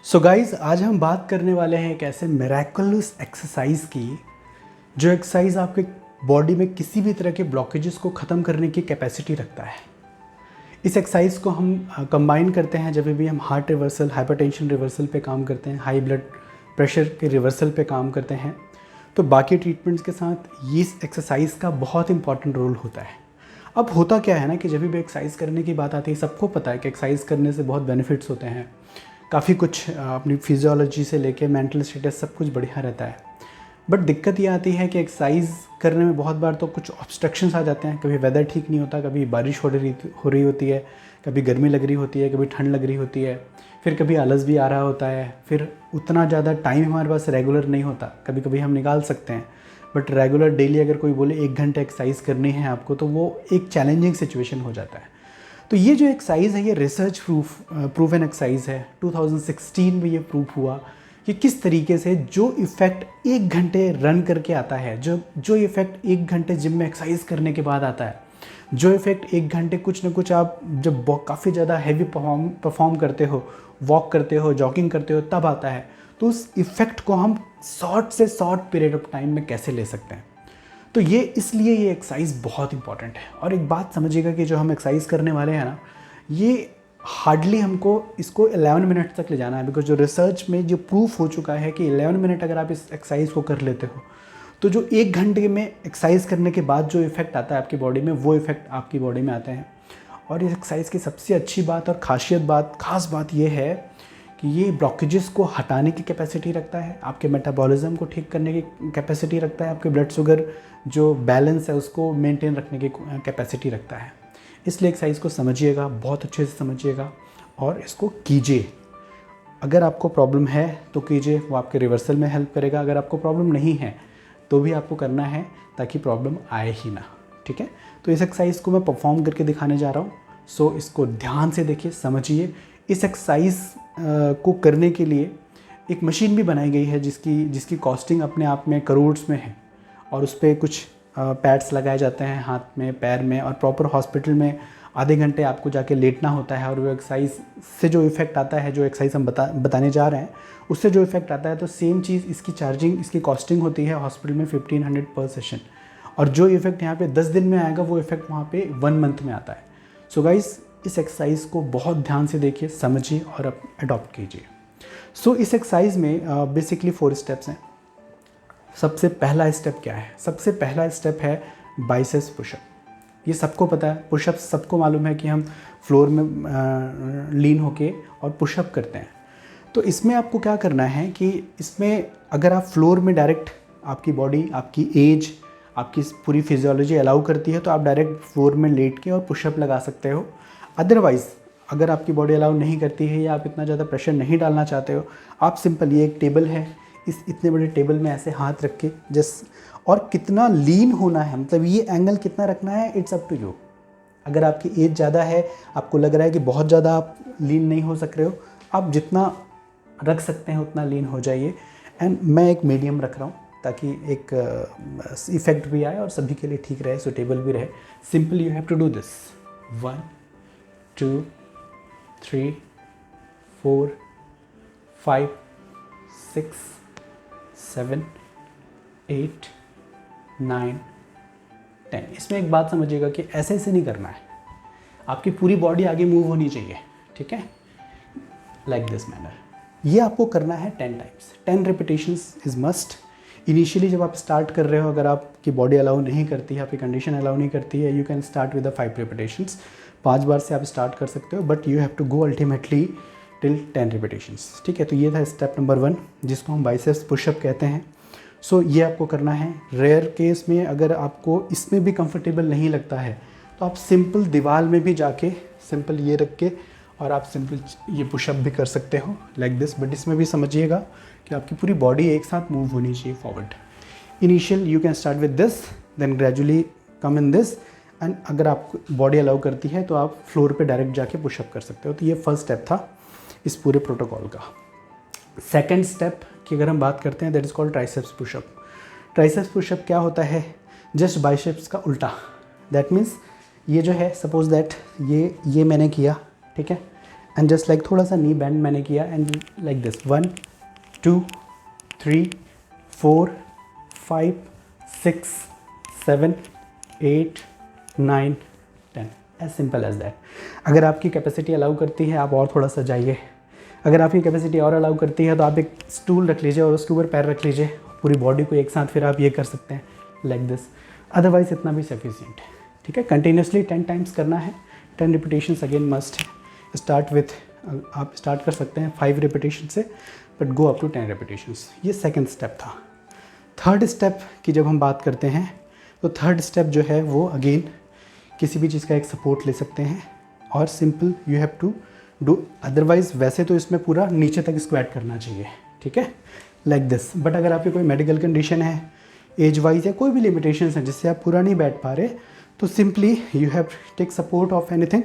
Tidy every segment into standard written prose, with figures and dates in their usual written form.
So guys आज हम बात करने वाले हैं एक ऐसे मिरेकलस एक्सरसाइज की जो एक्सरसाइज आपके बॉडी में किसी भी तरह के ब्लॉकेजेस को ख़त्म करने की कैपेसिटी रखता है। इस एक्सरसाइज को हम कंबाइन करते हैं जब भी हम हार्ट रिवर्सल, हाइपरटेंशन रिवर्सल पे काम करते हैं, हाई ब्लड प्रेशर के रिवर्सल पे काम करते हैं, तो बाकी ट्रीटमेंट्स के साथ ये इस एक्सरसाइज का बहुत इंपॉर्टेंट रोल होता है। अब होता क्या है ना कि जब भी एक्सरसाइज करने की बात आती है, सबको पता है कि एक्सरसाइज करने से बहुत बेनिफिट्स होते हैं, काफ़ी कुछ अपनी फिजियोलॉजी से लेके मेंटल स्टेटस सब कुछ बढ़िया रहता है। बट दिक्कत ये आती है कि एक्सरसाइज करने में बहुत बार तो कुछ ऑब्स्ट्रक्शंस आ जाते हैं। कभी वेदर ठीक नहीं होता, कभी बारिश हो रही होती है, कभी गर्मी लग रही होती है, कभी ठंड लग रही होती है, फिर कभी आलस भी आ रहा होता है, फिर उतना ज़्यादा टाइम हमारे पास रेगुलर नहीं होता। कभी कभी हम निकाल सकते हैं, बट रेगुलर डेली अगर कोई बोले 1 घंटे एक्सरसाइज करनी है आपको, तो वो एक चैलेंजिंग सिचुएशन हो जाता है। तो ये जो एक्सरसाइज है ये रिसर्च प्रूवन एक्सरसाइज है। 2016 में ये प्रूव हुआ कि किस तरीके से जो इफ़ेक्ट 1 घंटे रन करके आता है, जो इफ़ेक्ट 1 घंटे जिम में एक्सरसाइज करने के बाद आता है, जो इफ़ेक्ट 1 घंटे कुछ ना कुछ आप जब काफ़ी ज़्यादा हैवी परफॉर्म करते हो, वॉक करते हो, जॉगिंग करते हो, तब आता है। तो उस इफ़ेक्ट को हम शॉर्ट से शॉर्ट पीरियड ऑफ टाइम में कैसे ले सकते हैं, तो ये इसलिए ये एक्सरसाइज बहुत इंपॉर्टेंट है। और एक बात समझिएगा कि जो हम एक्सरसाइज करने वाले हैं ना, ये हार्डली हमको इसको 11 मिनट तक ले जाना है। बिकॉज जो रिसर्च में जो प्रूफ हो चुका है कि 11 मिनट अगर आप इस एक्सरसाइज को कर लेते हो, तो जो 1 घंटे में एक्सरसाइज करने के बाद जो इफ़ेक्ट आता है आपकी बॉडी में, वो इफ़ेक्ट आपकी बॉडी में आते हैं। और इस एक्सरसाइज की सबसे अच्छी बात और खास बात ये है कि ये ब्लॉकेजेस को हटाने की कैपेसिटी रखता है, आपके मेटाबॉलिज्म को ठीक करने की कैपेसिटी रखता है, आपके ब्लड शुगर जो बैलेंस है उसको मेंटेन रखने की कैपेसिटी रखता है। इसलिए एक्सरसाइज को समझिएगा, बहुत अच्छे से समझिएगा और इसको कीजिए। अगर आपको प्रॉब्लम है तो कीजिए, वो आपके रिवर्सल में हेल्प करेगा। अगर आपको प्रॉब्लम नहीं है तो भी आपको करना है ताकि प्रॉब्लम आए ही ना। ठीक है, तो इस एक्सरसाइज को मैं परफॉर्म करके दिखाने जा रहा हूँ। सो इसको ध्यान से देखिए, समझिए। इस एक्सरसाइज को करने के लिए एक मशीन भी बनाई गई है जिसकी कॉस्टिंग अपने आप में करोड़्स में है। और उस पर कुछ पैड्स लगाए जाते हैं हाथ में, पैर में, और प्रॉपर हॉस्पिटल में आधे घंटे आपको जाके लेटना होता है। और वो एक्सरसाइज से जो इफ़ेक्ट आता है, जो एक्सरसाइज हम बताने जा रहे हैं, उससे जो इफ़ेक्ट आता है, तो सेम चीज़ इसकी चार्जिंग, इसकी कॉस्टिंग होती है हॉस्पिटल में 1500 पर सेशन। और जो इफ़ेक्ट यहाँ पे 10 दिन में आएगा, वो इफ़ेक्ट वहाँ पे 1 मंथ में आता है। सो गाइस, इस एक्सरसाइज को बहुत ध्यान से देखिए, समझिए और अडॉप्ट कीजिए। सो इस एक्सरसाइज में बेसिकली 4 स्टेप्स हैं। सबसे पहला स्टेप क्या है? सबसे पहला स्टेप है बाइसेप्स पुशअप। ये सबको पता है, पुशअप सबको मालूम है कि हम फ्लोर में लीन होके और पुशअप करते हैं। तो इसमें आपको क्या करना है कि इसमें अगर आप फ्लोर में डायरेक्ट, आपकी बॉडी, आपकी एज, आपकी पूरी फिजियोलॉजी अलाउ करती है, तो आप डायरेक्ट फ्लोर में लेट के और पुशअप लगा सकते हो। अदरवाइज़ अगर आपकी बॉडी अलाउ नहीं करती है या आप इतना ज़्यादा प्रेशर नहीं डालना चाहते हो, आप सिंपल, ये एक टेबल है, इस इतने बड़े टेबल में ऐसे हाथ रख के जस्ट, और कितना लीन होना है, मतलब ये एंगल कितना रखना है, इट्स अप टू यू। अगर आपकी एज ज़्यादा है, आपको लग रहा है कि बहुत ज़्यादा आप लीन नहीं हो सक रहे हो, आप जितना रख सकते हैं उतना लीन हो जाइए। एंड मैं एक मीडियम रख रहा हूँ ताकि एक इफ़ेक्ट भी आए और सभी के लिए ठीक रहे, सुटेबल भी रहे। Simple you have to do this. 1 2 3 4 5 6 7 8 9 10। इसमें एक बात समझिएगा कि ऐसे नहीं करना है, आपकी पूरी बॉडी आगे मूव होनी चाहिए। ठीक है, लाइक दिस मैनर। ये आपको करना है 10 times. 10 repetitions is must. Initially जब आप स्टार्ट कर रहे हो, अगर आपकी बॉडी अलाउ नहीं करती है, आपकी कंडीशन अलाउ नहीं करती है, you can start with 5 repetitions. 5 बार से आप स्टार्ट कर सकते हो, but you have to go ultimately till 10 repetitions. ठीक है, तो ये था स्टेप नंबर 1, जिसको हम बाइसेप्स पुशअप कहते हैं। सो ये आपको करना है। रेयर केस में अगर आपको इसमें भी कंफर्टेबल नहीं लगता है, तो आप सिंपल दीवार में भी जाके सिंपल ये रख के और आप सिंपल ये पुशअप भी कर सकते हो, लाइक दिस। बट इसमें भी समझिएगा कि आपकी पूरी बॉडी एक साथ मूव होनी चाहिए forward. Initial you can start with this, then gradually come in this, and अगर आपको बॉडी अलाउ करती है तो आप फ्लोर पे डायरेक्ट जाके पुशअप कर सकते हो। तो ये फर्स्ट स्टेप था इस पूरे प्रोटोकॉल का। सेकेंड स्टेप की अगर हम बात करते हैं, that is called triceps pushup. Triceps pushup क्या होता है? जस्ट बाइसेप्स का उल्टा। दैट मीन्स ये जो है, सपोज दैट ये मैंने किया, ठीक है, एंड जस्ट लाइक थोड़ा सा नी बैंड मैंने किया and like this 1 2 3 4 5 6 7 8 9 10, as simple as that. अगर आपकी कैपेसिटी अलाउ करती है आप और थोड़ा सा जाइए, अगर आपकी कैपेसिटी और अलाउ करती है तो आप एक स्टूल रख लीजिए और उसके ऊपर पैर रख लीजिए, पूरी बॉडी को एक साथ फिर आप ये कर सकते हैं लाइक दिस। अदरवाइज इतना भी सफिशिएंट है, ठीक है। कंटिन्यूसली 10 टाइम्स करना है, 10 रिपीटेशंस अगेन मस्ट है। स्टार्ट विथ, आप स्टार्ट कर सकते हैं 5 रिपीटेशन से, but go up to 10 repetitions. ये सेकेंड स्टेप था। थर्ड स्टेप की जब हम बात करते हैं तो थर्ड स्टेप जो है वो अगेन किसी भी चीज़ का एक सपोर्ट ले सकते हैं और simple you have to do, otherwise वैसे तो इसमें पूरा नीचे तक स्क्वाट करना चाहिए, ठीक है, लाइक दिस। बट अगर आपकी कोई मेडिकल कंडीशन है, एज वाइज या कोई भी लिमिटेशंस हैं जिससे आप पूरा नहीं बैठ पा रहे, तो simply you have take support of anything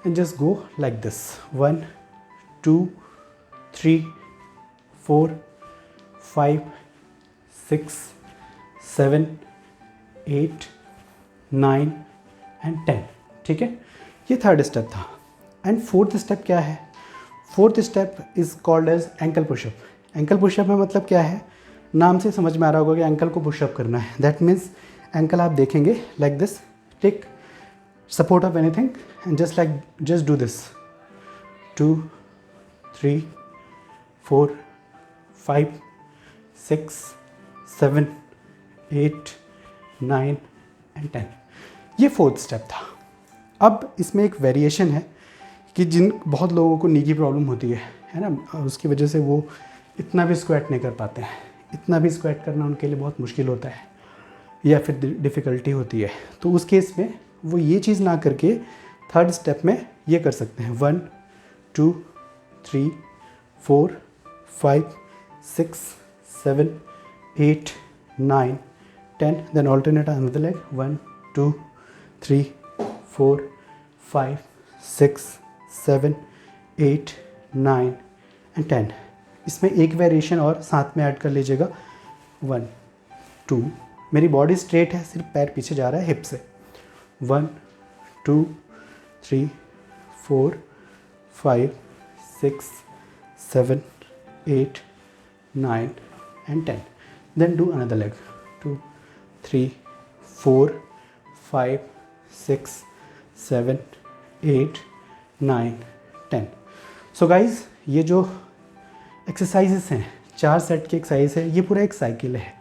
and just go like this 1 2 3 4 5 6 7 8 9 and 10, ठीक है। ये थर्ड स्टेप था। एंड फोर्थ स्टेप क्या है? Fourth step is called as ankle pushup. Ankle pushup में मतलब क्या है, नाम से समझ में आ रहा होगा कि एंकल को पुशअप करना है। दैट मीन्स एंकल आप देखेंगे like this, take support of anything and just do this 2 3 4 5 6 7 8 9 and 10। ये फोर्थ स्टेप था। अब इसमें एक वेरिएशन है कि जिन बहुत लोगों को नी की प्रॉब्लम होती है ना, उसकी वजह से वो इतना भी स्क्वाट नहीं कर पाते हैं। इतना भी स्क्वाट करना उनके लिए बहुत मुश्किल होता है या फिर डिफ़िकल्टी होती है। तो उस केस में वो ये चीज़ ना करके थर्ड स्टेप में ये कर सकते हैं 1 2 3 4 5 6 7 8 9 10, then alternate another leg 1 2 3 4 5 6 7 8 9 and 10। इसमें एक वेरिएशन और साथ में ऐड कर लीजिएगा 1 2, मेरी बॉडी स्ट्रेट है, सिर्फ पैर पीछे जा रहा है हिप से। 1 2 3 4 5 6 7 8 9 and 10, then do another leg 2 3 4 5 6 7 8 9 10। So guys, ये जो एक्सरसाइजेस हैं, 4 सेट की एक्सरसाइज है, ये पूरा एक साइकिल है।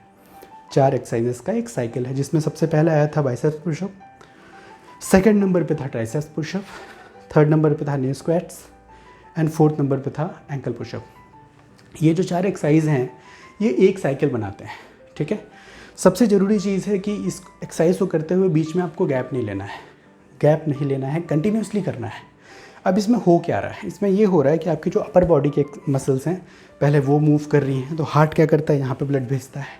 4 एक्सरसाइजेस का एक साइकिल है, जिसमें सबसे पहले आया था बाइसेप्स पुशअप, सेकंड नंबर पे था ट्राइसेप्स पुशअप, थर्ड नंबर पे था नी स्क्वाट्स एंड फोर्थ नंबर पे था एंकल पुशअप। ये जो 4 एक्सरसाइज हैं ये एक साइकिल बनाते हैं, ठीक है। सबसे ज़रूरी चीज़ है कि इस एक्सरसाइज को करते हुए बीच में आपको गैप नहीं लेना है, गैप नहीं लेना है, कंटिन्यूसली करना है। अब इसमें हो क्या रहा है, इसमें ये हो रहा है कि आपकी जो अपर बॉडी के मसल्स हैं पहले वो मूव कर रही हैं, तो हार्ट क्या करता है, यहाँ पे ब्लड भेजता है,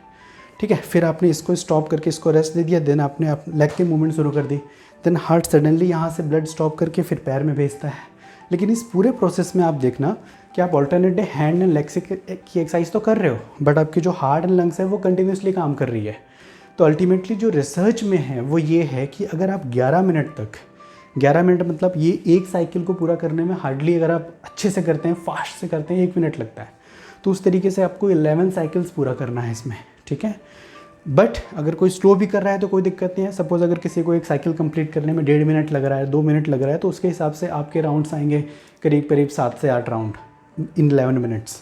ठीक है। फिर आपने इसको स्टॉप करके इसको रेस्ट दे दिया, देन आपने लेग के मूवमेंट शुरू कर दी, देन हार्ट सडनली यहाँ से ब्लड स्टॉप करके फिर पैर में भेजता है। लेकिन इस पूरे प्रोसेस में आप देखना कि आप alternate day hand and leg से की एक्सरसाइज तो कर रहे हो, बट आपकी जो हार्ट एंड लंग्स है वो कंटिन्यूसली काम कर रही है। तो अल्टीमेटली जो रिसर्च में है वो ये है कि अगर आप 11 मिनट तक, 11 मिनट मतलब ये एक साइकिल को पूरा करने में हार्डली, अगर आप अच्छे से करते हैं, फास्ट से करते हैं, 1 मिनट लगता है। तो उस तरीके से आपको 11 साइकिल्स पूरा करना है इसमें, ठीक है। बट अगर कोई स्लो भी कर रहा है तो कोई दिक्कत नहीं है। सपोज अगर किसी को एक साइकिल कंप्लीट करने में 1.5 मिनट लग रहा है, 2 मिनट लग रहा है, तो उसके हिसाब से आपके राउंड्स आएंगे करीब करीब 7 से 8 राउंड इन 11 मिनट्स।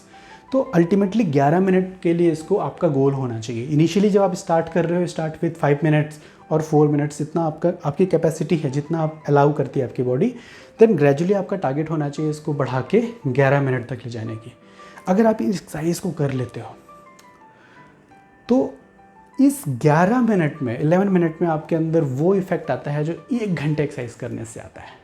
तो अल्टीमेटली 11 मिनट के लिए इसको आपका गोल होना चाहिए। इनिशियली जब आप स्टार्ट कर रहे हो, स्टार्ट विथ 5 मिनट्स और 4 मिनट्स, इतना आपकी कैपेसिटी है, जितना आप अलाउ करती है आपकी बॉडी। देन ग्रेजुअली आपका टारगेट होना चाहिए इसको बढ़ा के 11 मिनट तक ले जाने की। अगर आप इस एक्सरसाइज को कर लेते हो तो इस 11 मिनट में, 11 मिनट में आपके अंदर वो इफेक्ट आता है जो 1 घंटे एक्सरसाइज करने से आता है।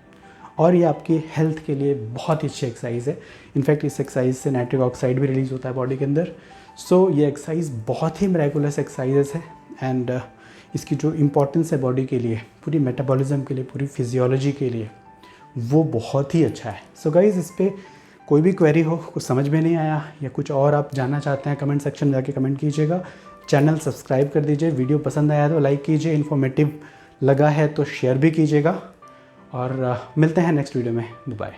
और ये आपकी हेल्थ के लिए बहुत ही अच्छी एक्सरसाइज है। इनफैक्ट इस एक्सरसाइज से नाइट्रिक ऑक्साइड भी रिलीज़ होता है बॉडी के अंदर। सो ये एक्सरसाइज बहुत ही मिरेकुलस एक्सरसाइजेस है एंड इसकी जो इम्पोर्टेंस है बॉडी के लिए, पूरी मेटाबॉलिज्म के लिए, पूरी फिजियोलॉजी के लिए, वो बहुत ही अच्छा है। सो गाइज, इस पर कोई भी क्वेरी हो, कुछ समझ में नहीं आया या कुछ और आप जानना चाहते हैं, कमेंट सेक्शन में जाके कमेंट कीजिएगा। चैनल सब्सक्राइब कर दीजिए, वीडियो पसंद आया तो लाइक कीजिए, इन्फॉर्मेटिव लगा है तो शेयर भी कीजिएगा और मिलते हैं नेक्स्ट वीडियो में। बाय।